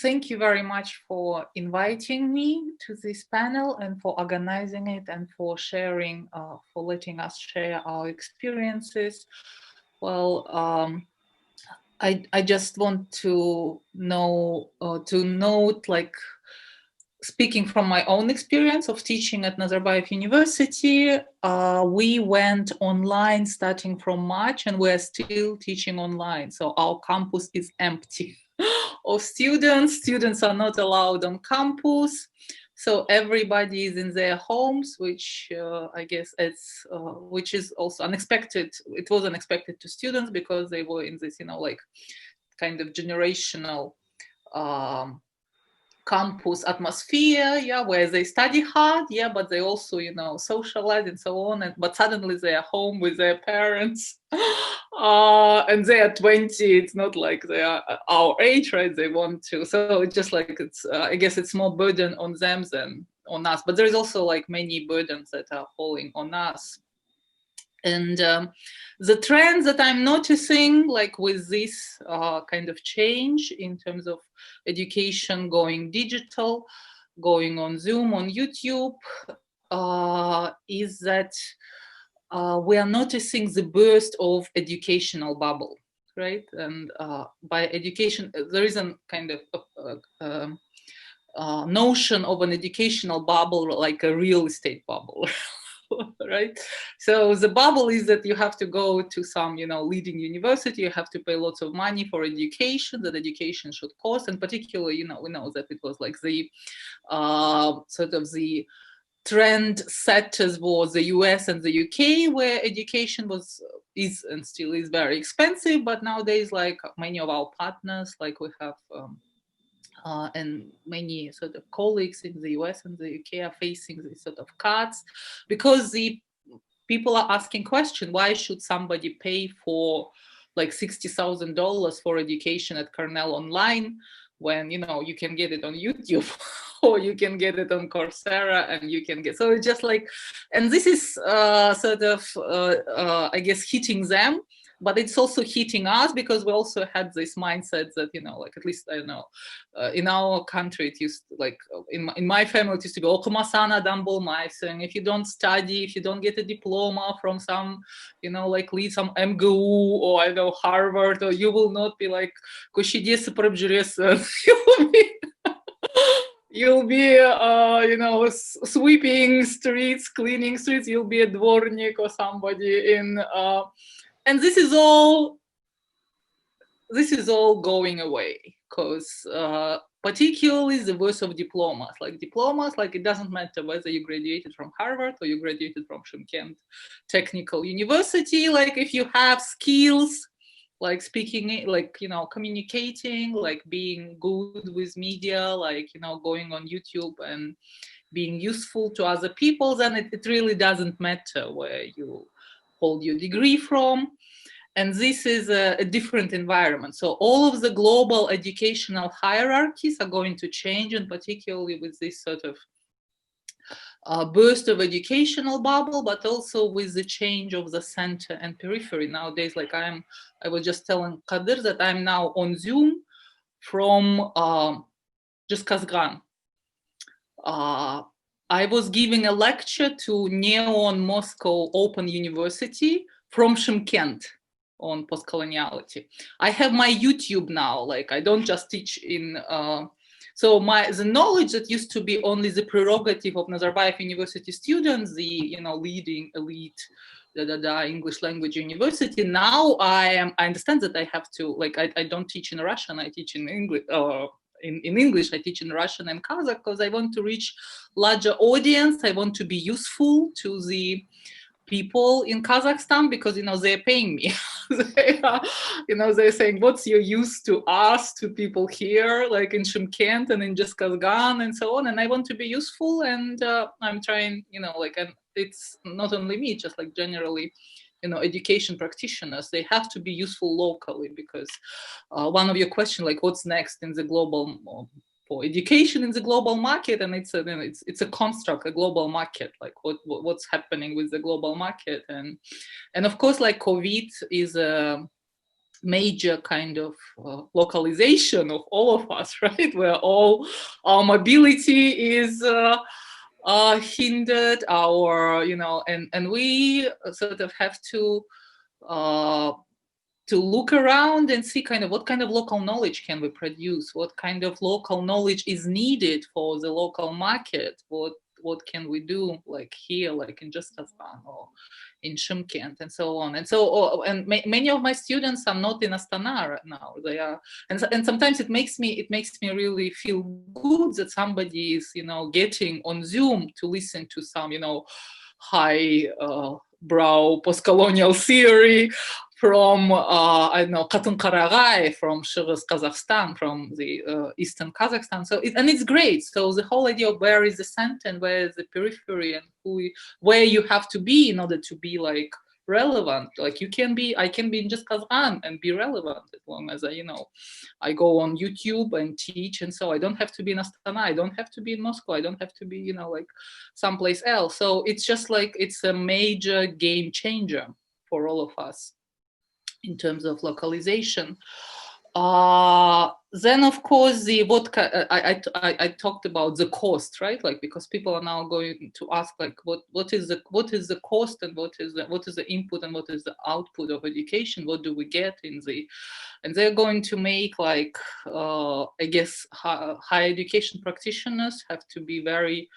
thank you very much for inviting me to this panel and for organizing it and for sharing, for letting us share our experiences. Well, I just want to know, to note, like, speaking from my own experience of teaching at Nazarbayev University, we went online starting from March and we're still teaching online. So our campus is empty of students. Students are not allowed on campus. So everybody is in their homes, which I guess which is also unexpected. It was unexpected to students because they were in this, like kind of generational um, campus atmosphere, yeah, where they study hard, yeah, but they also, socialize and so on. But suddenly they are home with their parents, and they are 20. It's not like they are our age, right? They want to. So it's just like I guess it's more burden on them than on us. But there is also like many burdens that are falling on us. And the trends that I'm noticing, like with this kind of change in terms of education going digital, going on Zoom, on YouTube, is that we are noticing the burst of educational bubble, right? And by education, there is a kind of notion of an educational bubble, like a real estate bubble. Right, so the bubble is that you have to go to some leading university, you have to pay lots of money for education, that education should cost, and particularly we know that it was like the sort of the trend setters was the US and the UK, where education is and still is very expensive. But nowadays, like many of our partners, like we have and many sort of colleagues in the US and the UK are facing these sort of cuts because the people are asking question, why should somebody pay for like $60,000 for education at Cornell online when you can get it on YouTube or you can get it on Coursera, and you can get, so it's just like, and this is sort of I guess hitting them, but it's also hitting us because we also had this mindset that like, at least I don't know, in our country it used to, like in my family it used to be okumasana dambolmai, saying if you don't study, if you don't get a diploma from some like lead some MGU or I know Harvard, or you will not be like Koshidesa Prabjuresa. You'll be sweeping streets, cleaning streets, you'll be a dvornik or somebody in and this is all going away because particularly the worth of diplomas, like it doesn't matter whether you graduated from Harvard or you graduated from Shymkent Technical University, like if you have skills like speaking, like communicating, like being good with media, like going on YouTube and being useful to other people, then it really doesn't matter where you hold your degree from. And this is a different environment. So all of the global educational hierarchies are going to change, and particularly with this sort of burst of educational bubble, but also with the change of the center and periphery. Nowadays, like I was just telling Kadir that I'm now on Zoom from just Kazgan. I was giving a lecture to Neon Moscow Open University from Shymkent on postcoloniality. I have my YouTube now, like I don't just teach in so the knowledge that used to be only the prerogative of Nazarbayev University students, the leading elite English language university. Now I understand that I have to, like I don't teach in Russian, I teach in English. In English, I teach in Russian and Kazakh because I want to reach larger audience. I want to be useful to the people in Kazakhstan because they're paying me. They are, they're saying, what's your use to us, to people here, like in Shymkent and in just Kazgan and so on. And I want to be useful, and I'm trying, and it's not only me, just like generally, education practitioners, they have to be useful locally because one of your questions, like what's next in the global for education in the global market, and it's a construct, a global market, like what's happening with the global market, and of course, like COVID is major kind of localization of all of us, right? Where all our mobility is hindered, our, and we sort of have uh, to look around and see kind of what kind of local knowledge can we produce, what kind of local knowledge is needed for the local market, what can we do, like here, like in just Kazan or in Shymkent and so on. And so, many of my students are not in Astana right now. They are, and sometimes it makes me really feel good that somebody is, getting on Zoom to listen to some, high brow post-colonial theory from I don't know, Katun Karagay from Shirz Kazakhstan, from the eastern Kazakhstan. So and it's great. So the whole idea of where is the center and where is the periphery and where you have to be in order to be like relevant. Like I can be in just Kazan and be relevant as long as I go on YouTube and teach, and so I don't have to be in Astana, I don't have to be in Moscow, I don't have to be like someplace else. So it's just like it's a major game changer for all of us in terms of localization. Then of course I talked about the cost, right? Like, because people are now going to ask like what is the cost, and what is the input and what is the output of education, what do we get and they're going to make like I guess higher education practitioners have to be very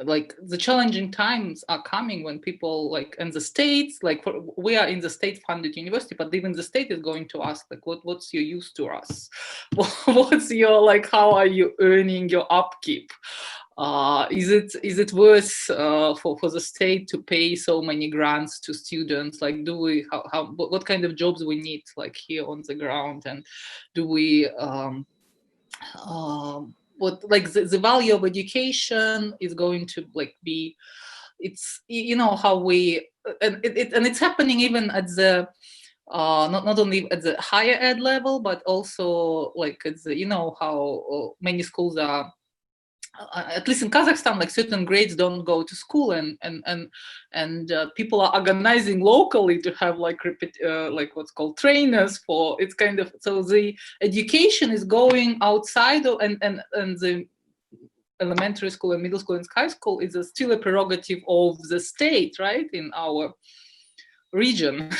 like the challenging times are coming when people like in the states, like we are in the state funded university, but even the state is going to ask like what's your use to us, what's your, like, how are you earning your upkeep, is it worth for the state to pay so many grants to students, like do we what kind of jobs we need like here on the ground, and do we what like the value of education is going to like be, it's how we and and it's happening even at the not only at the higher ed level, but also like at the how many schools are at least in Kazakhstan, like certain grades don't go to school, and people are organizing locally to have like like what's called trainers for. It's kind of, so the education is going outside of, and the elementary school and middle school and high school is still a prerogative of the state, right? In our region,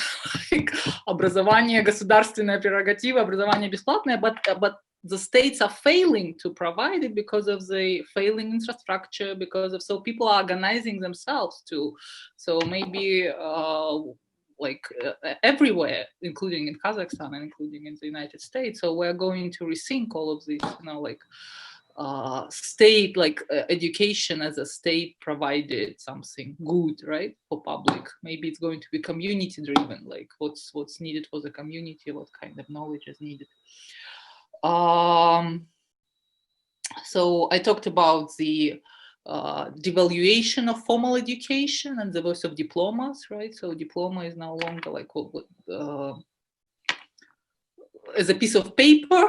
like образование государственная прерогатива, образование бесплатное, but the states are failing to provide it because of the failing infrastructure, because of, so people are organizing themselves too. So maybe everywhere, including in Kazakhstan and including in the United States. So we're going to rethink all of these, like state, like education as a state provided something good, right, for public. Maybe it's going to be community driven, like what's needed for the community, what kind of knowledge is needed. So I talked about the devaluation of formal education and the voice of diplomas, right? So diploma is no longer like as a piece of paper.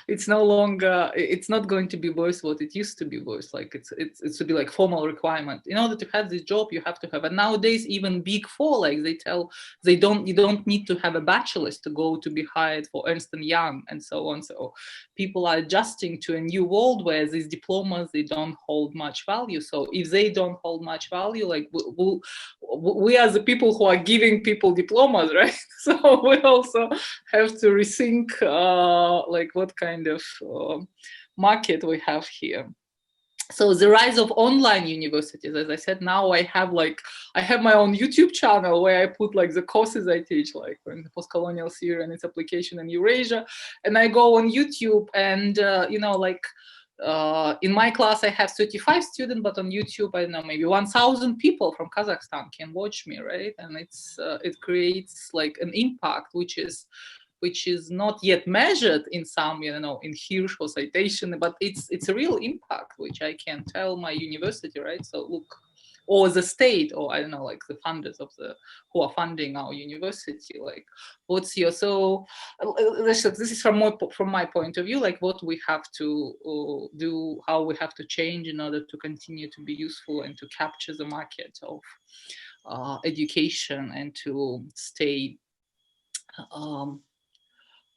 It's no longer, it's not going to be worth what it used to be worth. Like it's to be like formal requirement. In order to have this job, you have to have, and nowadays even Big Four, like you don't need to have a bachelor's to go to be hired for Ernst & Young and so on. So people are adjusting to a new world where these diplomas, they don't hold much value. So if they don't hold much value, like we are the people who are giving people diplomas, right? So we also have to rethink like what kind of market we have here. So the rise of online universities, as I said, now I have my own YouTube channel where I put like the courses I teach, like in the post-colonial theory and its application in Eurasia, and I go on YouTube and in my class I have 35 students, but on YouTube I don't know, maybe 1,000 people from Kazakhstan can watch me, right? And it creates like an impact which is not yet measured in some, in Hirsch or citation, but it's a real impact which I can tell my university, right? So look, or the state, or I don't know, like the funders who are funding our university, like what's your, so this is from my point of view, like what we have to do, how we have to change in order to continue to be useful and to capture the market education and to stay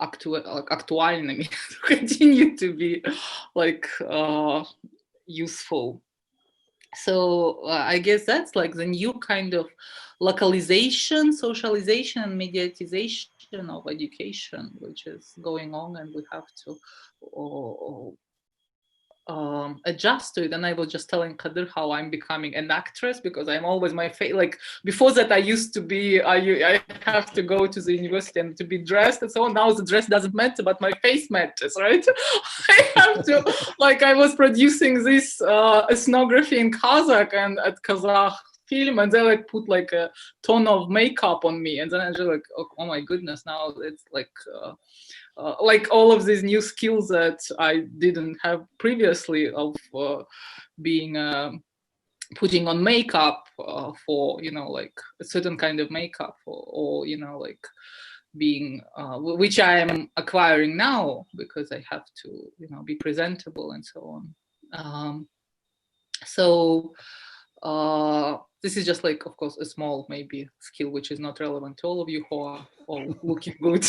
актуальными, to continue to be like useful. So I guess that's like the new kind of localization, socialization, and mediatization of education, which is going on, and we have to adjust to it. And I was just telling Kadir how I'm becoming an actress, because I'm always my face. Like before that, I used to be, I have to go to the university and to be dressed and so on. Now the dress doesn't matter, but my face matters, right? I have to, like I was producing this ethnography in Kazakh and at Kazakh film, and they like put like a ton of makeup on me, and then I just like, oh my goodness, now it's like all of these new skills that I didn't have previously of being putting on makeup for, you know, like a certain kind of makeup, or you know, like being which I am acquiring now because I have to, you know, be presentable and so on. So this is just like, of course, a small maybe skill which is not relevant to all of you who are all looking good.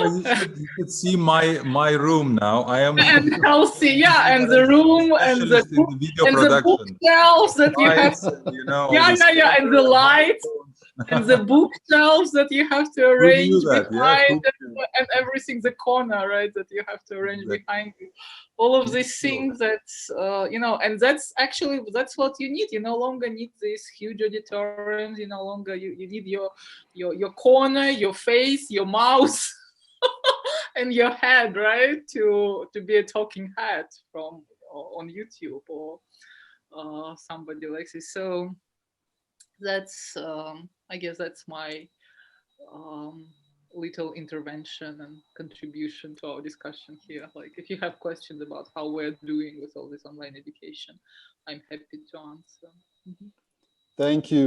You should see my room now. I am and healthy, yeah, and the room and the in the video and the bookshelves that you have, you know, yeah, and the lights and the bookshelves that you have to arrange behind, and everything, the corner, right, that you have to arrange behind you. All of these things that you know, and that's actually, that's what you need. You no longer need these huge auditoriums. You no longer, you need your corner, your face, your mouth, and your head, right, to be a talking head from on YouTube or somebody like this. So that's I guess that's my little intervention and contribution to our discussion here. Like if you have questions about how we're doing with all this online education, I'm happy to answer. Thank you.